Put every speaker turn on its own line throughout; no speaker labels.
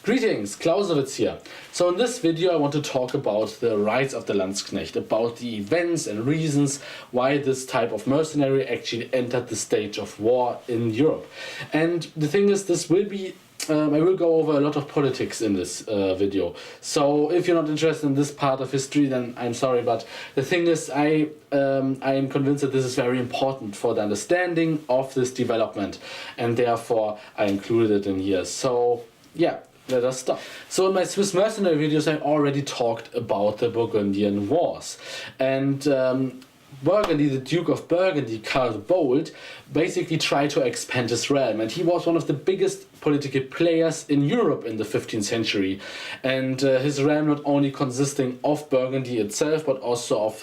Greetings, Clausewitz here. So in this video I want to talk about the rise of the Landsknecht, about the events and reasons why this type of mercenary actually entered the stage of war in Europe. And the thing is, this will be I will go over a lot of politics in this video. So if you're not interested in this part of history, then I'm sorry, but the thing is, I am convinced that this is very important for the understanding of this development, and therefore I included it in here. So yeah, let us start. So in my Swiss mercenary videos I already talked about the Burgundian Wars, and Burgundy, the Duke of Burgundy, Karl the Bold, basically tried to expand his realm, and he was one of the biggest political players in Europe in the 15th century. And his realm not only consisting of Burgundy itself, but also of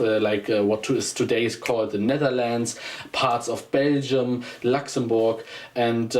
what is today is called the Netherlands, parts of Belgium, Luxembourg, and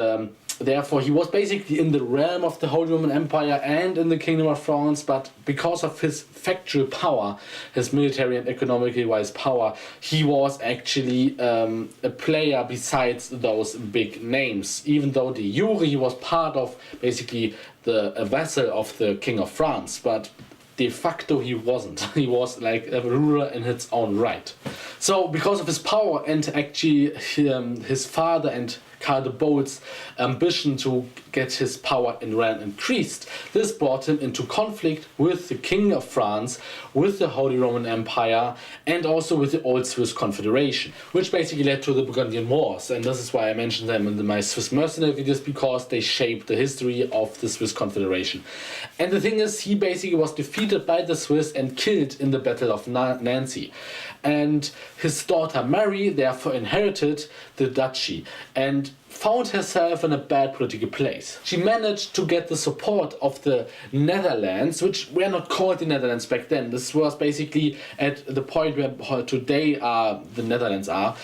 therefore he was basically in the realm of the Holy Roman Empire and in the Kingdom of France, but because of his factual power, his military and economically wise power, he was actually a player besides those big names. Even though de jure he was part of basically a vassal of the King of France, but de facto he wasn't. He was like a ruler in his own right. So because of his power and actually his father and Karl the Bold's ambition to get his power in realm increased, this brought him into conflict with the King of France, with the Holy Roman Empire, and also with the Old Swiss Confederation, which basically led to the Burgundian Wars. And this is why I mentioned them in my Swiss mercenary videos, because they shaped the history of the Swiss Confederation. And the thing is, he basically was defeated by the Swiss and killed in the Battle of Nancy. And his daughter Mary therefore inherited the duchy and found herself in a bad political place. She managed to get the support of the Netherlands, which were not called the Netherlands back then. This was basically at the point where today the Netherlands are.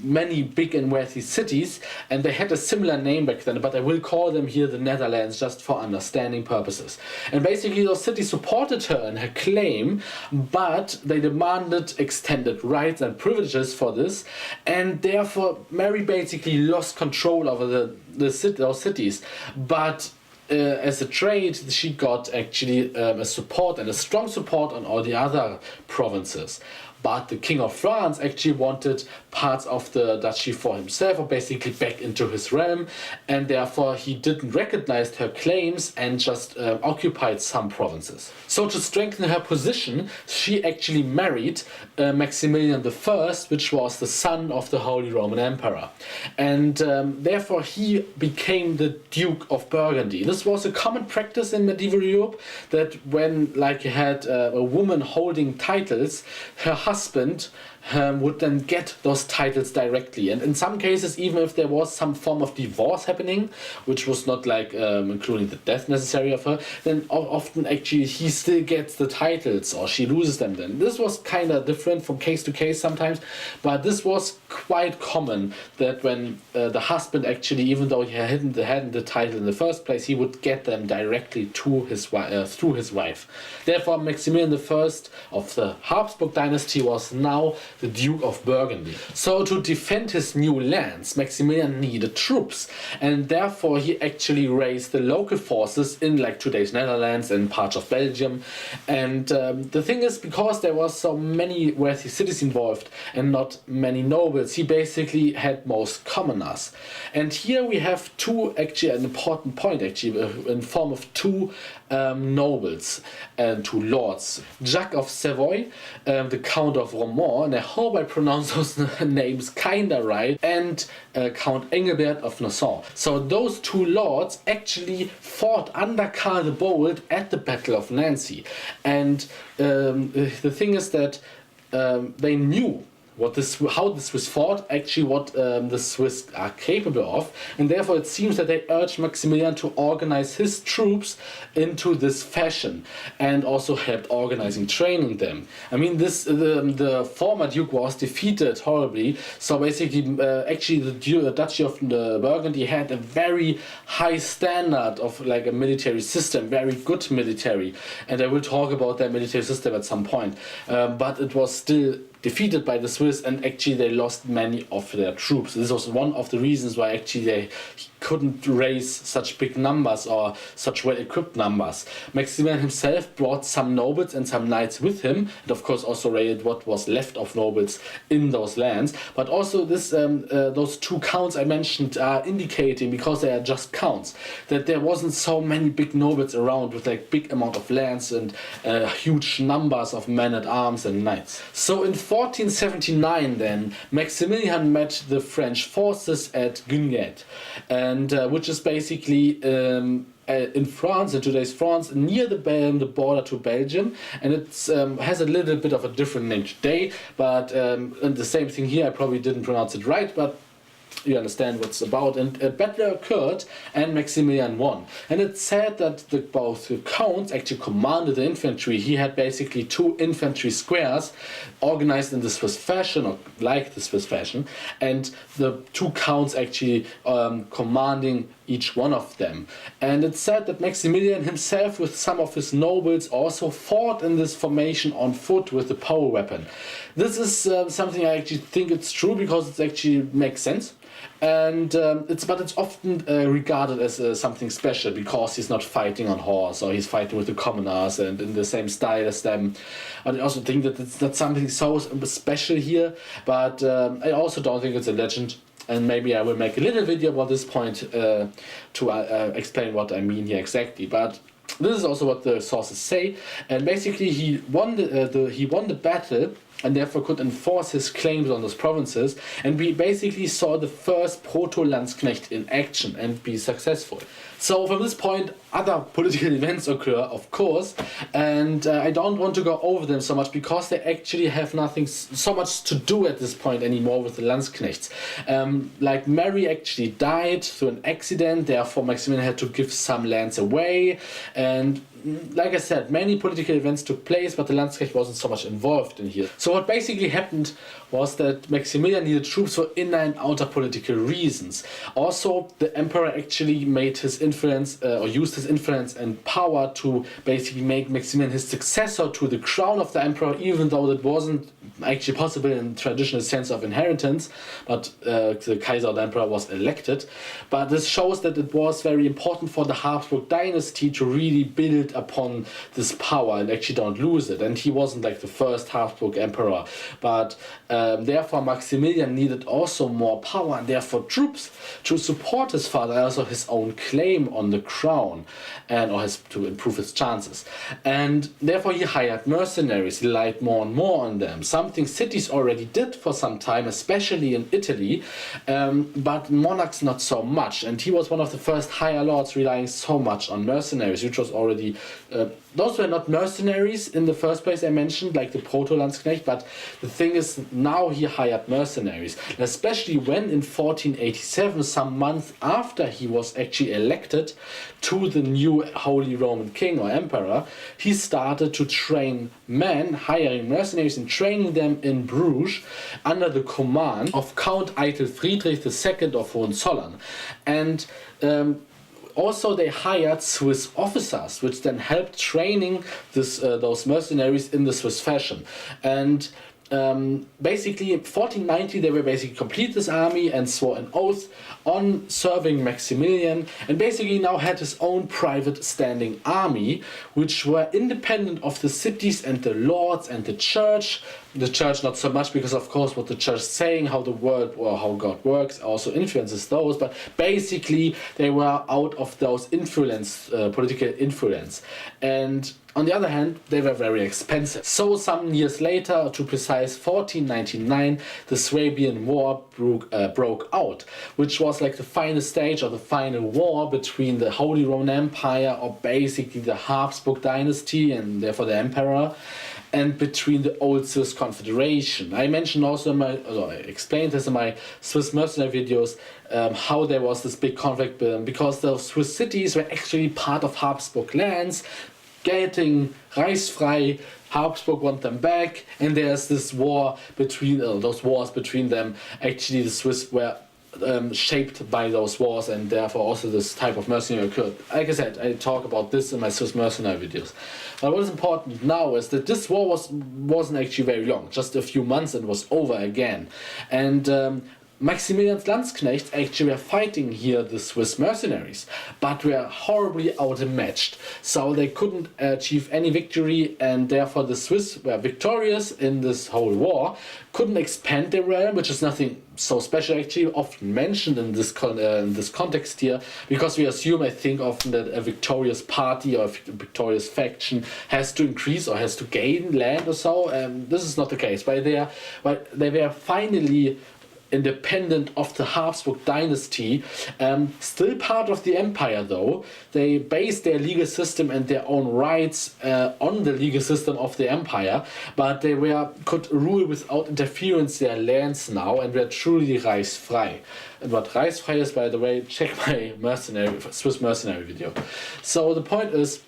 Many big and wealthy cities, and they had a similar name back then, but I will call them here the Netherlands just for understanding purposes. And basically those cities supported her in her claim, but they demanded extended rights and privileges for this, and therefore Mary basically lost control over those cities. But as a trade, she got actually a support, and a strong support, on all the other provinces. But the King of France actually wanted parts of the duchy for himself, or basically back into his realm, and therefore he didn't recognize her claims and just occupied some provinces. So to strengthen her position, she actually married Maximilian I, which was the son of the Holy Roman Emperor. And therefore he became the Duke of Burgundy. This was a common practice in medieval Europe, that when you had a woman holding titles, her husband would then get those titles directly, and in some cases, even if there was some form of divorce happening, which was not including the death necessary of her, then often actually he still gets the titles, or she loses them then. This was kind of different from case to case sometimes, but this was quite common, that when the husband actually, even though he hadn't the title in the first place, he would get them directly to his through his wife. Therefore Maximilian I of the Habsburg dynasty was now the Duke of Burgundy. So to defend his new lands, Maximilian needed troops, and therefore he actually raised the local forces in today's Netherlands and parts of Belgium. And the thing is, because there were so many wealthy cities involved and not many nobles, he basically had most commoners. And here we have an important point in form of two nobles and two lords. Jacques of Savoy, the Count of Romont, and I hope I pronounce those names kinda right, and Count Engelbert of Nassau. So those two lords actually fought under Karl the Bold at the Battle of Nancy. And the thing is that they knew how the Swiss fought, actually what the Swiss are capable of, and therefore it seems that they urged Maximilian to organize his troops into this fashion, and also helped organizing training them. I mean, the former Duke was defeated horribly, so basically actually the Dutchy of Burgundy had a very high standard of a military system, very good military, and I will talk about their military system at some point, but it was still defeated by the Swiss, and actually they lost many of their troops. This was one of the reasons why actually they couldn't raise such big numbers or such well-equipped numbers. Maximilian himself brought some nobles and some knights with him, and of course also raided what was left of nobles in those lands. But also those two counts I mentioned are indicating, because they are just counts, that there wasn't so many big nobles around with like big amount of lands and huge numbers of men-at-arms and knights. So in 1479 then, Maximilian met the French forces at Landsknecht, and which is basically in France, in today's France, near the border to Belgium, and it has a little bit of a different name today, but and the same thing here, I probably didn't pronounce it right, but you understand what it's about. And a battle occurred and Maximilian won. And it's said that both the counts actually commanded the infantry. He had basically two infantry squares organized in the Swiss fashion, or like the Swiss fashion, and the two counts actually commanding each one of them. And it's said that Maximilian himself with some of his nobles also fought in this formation on foot with a power weapon. This is something I actually think it's true, because it actually makes sense. And it's often regarded as something special, because he's not fighting on horse, or he's fighting with the commoners and in the same style as them. But I also think that it's not something so special here, but I also don't think it's a legend. And maybe I will make a little video about this point to explain what I mean here exactly. But this is also what the sources say. And basically, he won the battle, and therefore could enforce his claims on those provinces. And we basically saw the first proto-Landsknecht in action and be successful. So from this point, other political events occur, of course, and I don't want to go over them so much, because they actually have nothing so much to do at this point anymore with the Landsknechts. Like Mary actually died through an accident, therefore Maximilian had to give some lands away, and like I said, many political events took place, but the Landsknecht wasn't so much involved in here. So what basically happened was that Maximilian needed troops for inner and outer political reasons. Also, the emperor actually made his influence, or used his influence and power to basically make Maximilian his successor to the crown of the emperor, even though that wasn't actually possible in traditional sense of inheritance, but the Kaiser or the emperor was elected. But this shows that it was very important for the Habsburg dynasty to really build upon this power and actually don't lose it. And he wasn't like the first Habsburg emperor, but therefore Maximilian needed also more power and therefore troops to support his father, also his own claim on the crown, and to improve his chances. And therefore he hired mercenaries. He relied more and more on them, something cities already did for some time, especially in Italy, but monarchs not so much. And he was one of the first higher lords relying so much on mercenaries, which was already those were not mercenaries in the first place I mentioned, like the proto-Landsknecht, but the thing is, now he hired mercenaries, and especially when in 1487, some months after he was actually elected to the new Holy Roman King or Emperor, he started to train men, hiring mercenaries and training them in Bruges under the command of Count Eitel Friedrich II of Hohenzollern. And also they hired Swiss officers, which then helped training those mercenaries in the Swiss fashion. And basically in 1490 they were basically complete this army and swore an oath on serving Maximilian, and basically now had his own private standing army, which were independent of the cities and the lords and the church. The church not so much, because of course what the church is saying, how the world or how God works also influences those, but basically they were out of those political influence. And on the other hand, they were very expensive. So some years later, to precise 1499, the Swabian War broke out, which was like the final stage or the final war between the Holy Roman Empire, or basically the Habsburg dynasty and therefore the emperor, and between the old Swiss Confederation. I mentioned also I explained this in my Swiss mercenary videos, how there was this big conflict because the Swiss cities were actually part of Habsburg lands, getting Reichsfrei. Habsburg want them back, and there's this war between those wars between them. Actually, the Swiss were shaped by those wars, and therefore also this type of mercenary occurred. Like I said, I talk about this in my Swiss mercenary videos. But what is important now is that this war wasn't actually very long, just a few months, and was over again. And Maximilian's Landsknechts actually were fighting here the Swiss mercenaries, but were horribly outmatched, so they couldn't achieve any victory, and therefore the Swiss were victorious in this whole war, couldn't expand their realm, which is nothing so special actually, often mentioned in this context here, because we assume, I think, often that a victorious party or a victorious faction has to increase or has to gain land or so. This is not the case. But they were finally independent of the Habsburg dynasty, still part of the empire though. They based their legal system and their own rights on the legal system of the empire, but they could rule without interference their lands now and were truly Reichsfrei. And what Reichsfrei is, by the way, check my Swiss mercenary video. So the point is,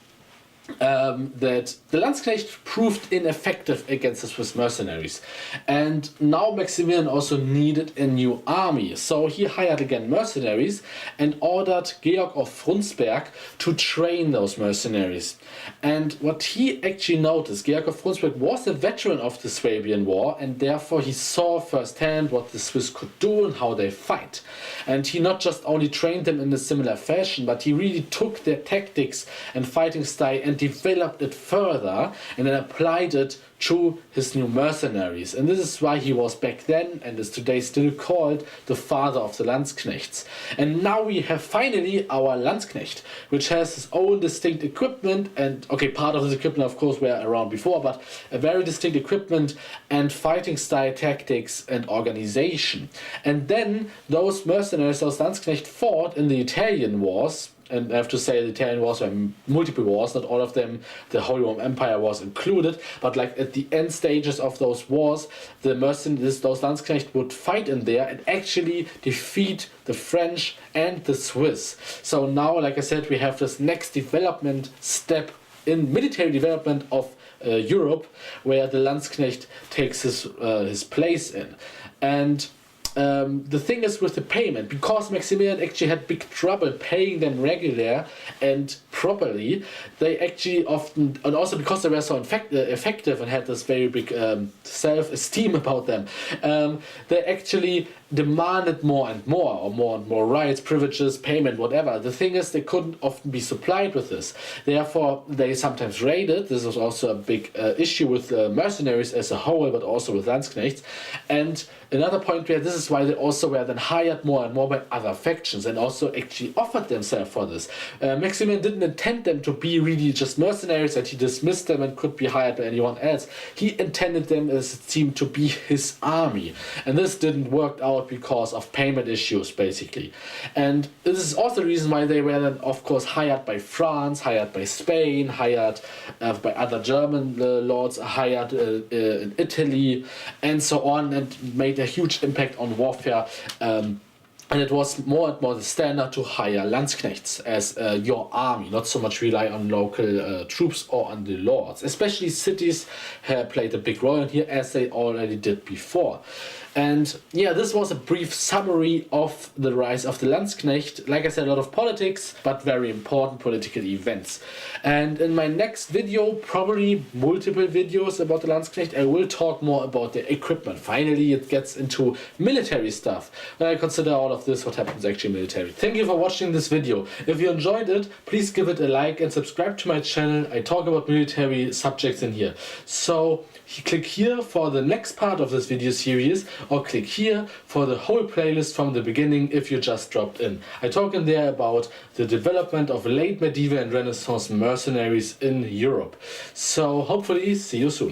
that the Landsknecht proved ineffective against the Swiss mercenaries, and now Maximilian also needed a new army, so he hired again mercenaries and ordered Georg of Frundsberg to train those mercenaries. And what he actually noticed, Georg of Frundsberg was a veteran of the Swabian War, and therefore he saw firsthand what the Swiss could do and how they fight. And he not just only trained them in a similar fashion, but he really took their tactics and fighting style and developed it further and then applied it to his new mercenaries. And this is why he was back then and is today still called the father of the Landsknechts. And now we have finally our Landsknecht, which has his own distinct equipment, and okay, part of his equipment of course were around before, but a very distinct equipment and fighting style, tactics and organization. And then those mercenaries, those Landsknecht, fought in the Italian wars. And I have to say the Italian wars were multiple wars, not all of them, the Holy Roman Empire was included, but like at the end stages of those wars, the mercenaries, those Landsknecht would fight in there and actually defeat the French and the Swiss. So now, like I said, we have this next development step in military development of Europe, where the Landsknecht takes his place in. And the thing is with the payment, because Maximilian actually had big trouble paying them regular and properly, they actually often, and also because they were so effective and had this very big self-esteem about them, they actually demanded more and more rights, privileges, payment, whatever. The thing is, they couldn't often be supplied with this. Therefore, they sometimes raided. This was also a big issue with mercenaries as a whole, but also with Landsknechts. And another point where this is why they also were then hired more and more by other factions and also actually offered themselves for this. Maximilian didn't intend them to be really just mercenaries that he dismissed them and could be hired by anyone else. He intended them, as it seemed, to be his army. And this didn't work out because of payment issues, basically. And this is also the reason why they were then, of course, hired by France, hired by Spain, hired by other German lords, hired in Italy, and so on, and made a huge impact on warfare. And it was more and more the standard to hire Landsknechts as your army, not so much rely on local troops or on the lords. Especially cities played a big role in here, as they already did before. And yeah, this was a brief summary of the rise of the Landsknecht. Like I said, a lot of politics, but very important political events. And in my next video, probably multiple videos about the Landsknecht, I will talk more about the equipment. Finally, it gets into military stuff. When I consider all of this, what happens actually military. Thank you for watching this video. If you enjoyed it, please give it a like and subscribe to my channel. I talk about military subjects in here. So click here for the next part of this video series, or click here for the whole playlist from the beginning if you just dropped in. I talk in there about the development of late medieval and Renaissance mercenaries in Europe. So hopefully see you soon.